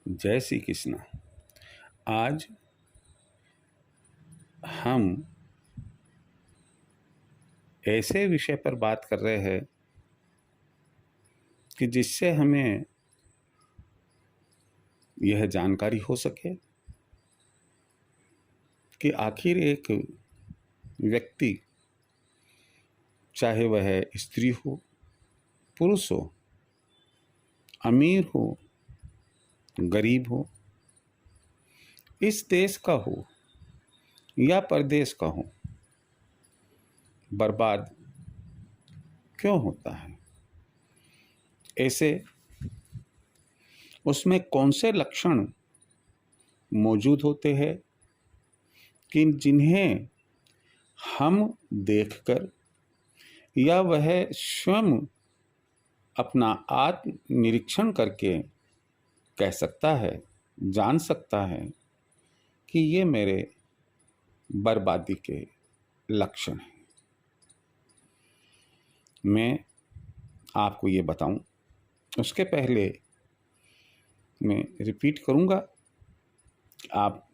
जय श्री कृष्ण। आज हम ऐसे विषय पर बात कर रहे हैं कि जिससे हमें यह जानकारी हो सके कि आखिर एक व्यक्ति, चाहे वह स्त्री हो, पुरुष हो, अमीर हो, गरीब हो, इस देश का हो या परदेश का हो, बर्बाद क्यों होता है। ऐसे उसमें कौन से लक्षण मौजूद होते हैं कि जिन्हें हम देखकर या वह स्वयं अपना आत्म निरीक्षण करके कह सकता है, जान सकता है कि ये मेरे बर्बादी के लक्षण हैं। मैं आपको ये बताऊं, उसके पहले मैं रिपीट करूंगा, आप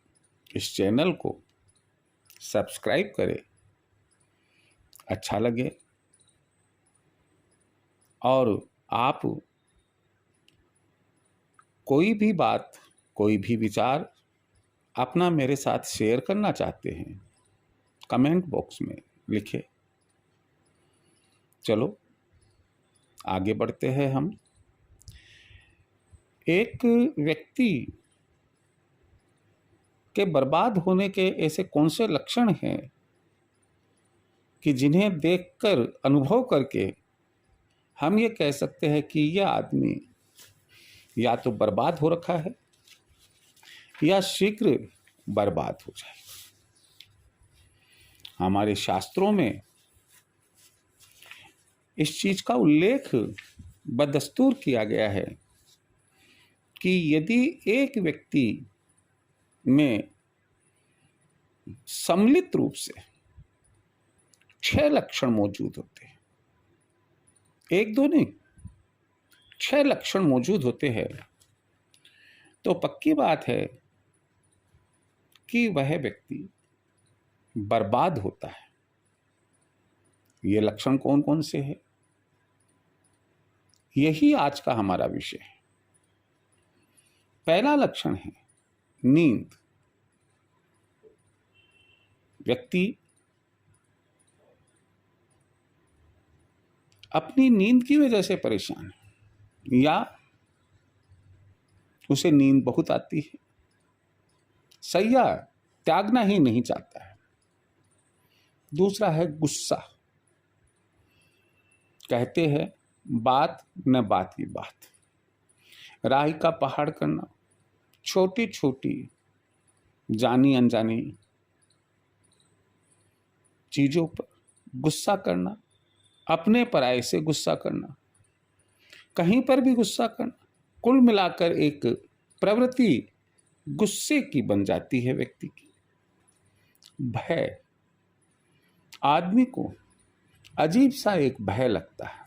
इस चैनल को सब्सक्राइब करें, अच्छा लगे, और आप कोई भी बात, कोई भी विचार अपना मेरे साथ शेयर करना चाहते हैं, कमेंट बॉक्स में लिखें। चलो आगे बढ़ते हैं। हम एक व्यक्ति के बर्बाद होने के ऐसे कौन से लक्षण हैं कि जिन्हें देखकर, अनुभव करके हम ये कह सकते हैं कि यह आदमी या तो बर्बाद हो रखा है या शीघ्र बर्बाद हो जाए। हमारे शास्त्रों में इस चीज का उल्लेख बदस्तूर किया गया है कि यदि एक व्यक्ति में सम्मिलित रूप से 6 लक्षण मौजूद होते हैं, एक दो नहीं, 6 लक्षण मौजूद होते हैं, तो पक्की बात है कि वह व्यक्ति बर्बाद होता है। ये लक्षण कौन कौन से हैं, यही आज का हमारा विषय है। पहला लक्षण है नींद। व्यक्ति अपनी नींद की वजह से परेशान है या उसे नींद बहुत आती है, शैया त्यागना ही नहीं चाहता है। दूसरा है गुस्सा। कहते हैं बात न बात की बात, राही का पहाड़ करना, छोटी छोटी जानी अनजानी चीजों पर गुस्सा करना, अपने पराये से गुस्सा करना, कहीं पर भी गुस्सा करना, कुल मिलाकर एक प्रवृत्ति गुस्से की बन जाती है व्यक्ति की। भय, आदमी को अजीब सा एक भय लगता है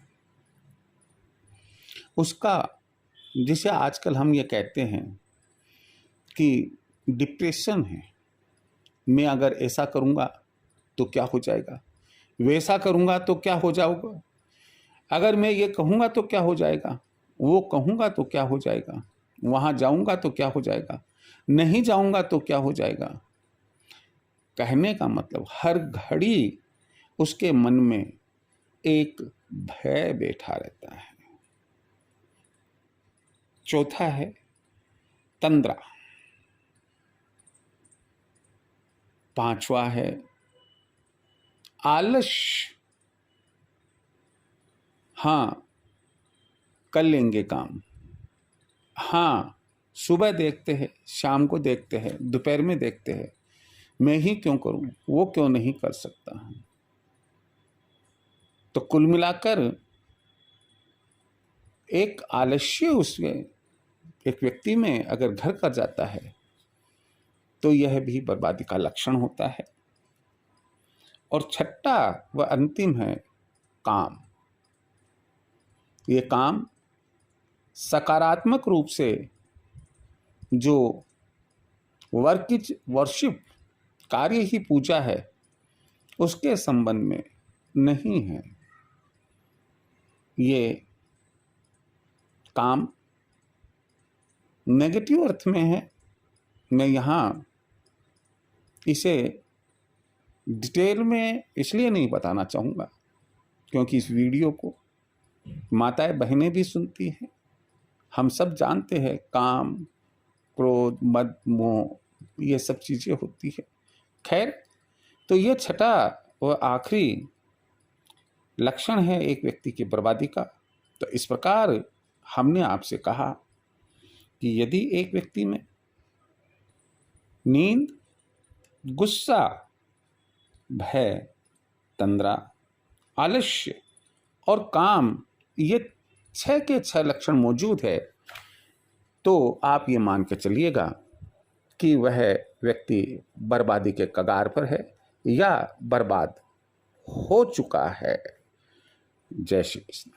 उसका, जिसे आजकल हम ये कहते हैं कि डिप्रेशन है। मैं अगर ऐसा करूंगा तो क्या हो जाएगा, वैसा करूंगा तो क्या हो जाऊंगा, अगर मैं ये कहूंगा तो क्या हो जाएगा, वो कहूंगा तो क्या हो जाएगा, वहां जाऊंगा तो क्या हो जाएगा, नहीं जाऊंगा तो क्या हो जाएगा। कहने का मतलब हर घड़ी उसके मन में एक भय बैठा रहता है। चौथा है तंद्रा। पांचवा है आलस्य। हाँ, कर लेंगे काम, हाँ सुबह देखते हैं, शाम को देखते हैं, दोपहर में देखते हैं, मैं ही क्यों करूं, वो क्यों नहीं कर सकता। तो कुल मिलाकर एक आलस्य उसमें एक व्यक्ति में अगर घर कर जाता है तो यह भी बर्बादी का लक्षण होता है। और छठा व अंतिम है काम। ये काम सकारात्मक रूप से जो वर्क इज वर्शिप, कार्य ही पूजा है, उसके संबंध में नहीं है। ये काम नेगेटिव अर्थ में है। मैं यहाँ इसे डिटेल में इसलिए नहीं बताना चाहूँगा क्योंकि इस वीडियो को माताएं बहनें भी सुनती हैं। हम सब जानते हैं काम, क्रोध, मद, मोह, ये सब चीज़ें होती है। खैर, तो ये छठा व आखिरी लक्षण है एक व्यक्ति की बर्बादी का। तो इस प्रकार हमने आपसे कहा कि यदि एक व्यक्ति में नींद, गुस्सा, भय, तंद्रा, आलस्य और काम, ये 6 के 6 लक्षण मौजूद है, तो आप ये मान के चलिएगा कि वह व्यक्ति बर्बादी के कगार पर है या बर्बाद हो चुका है। जय श्री कृष्ण।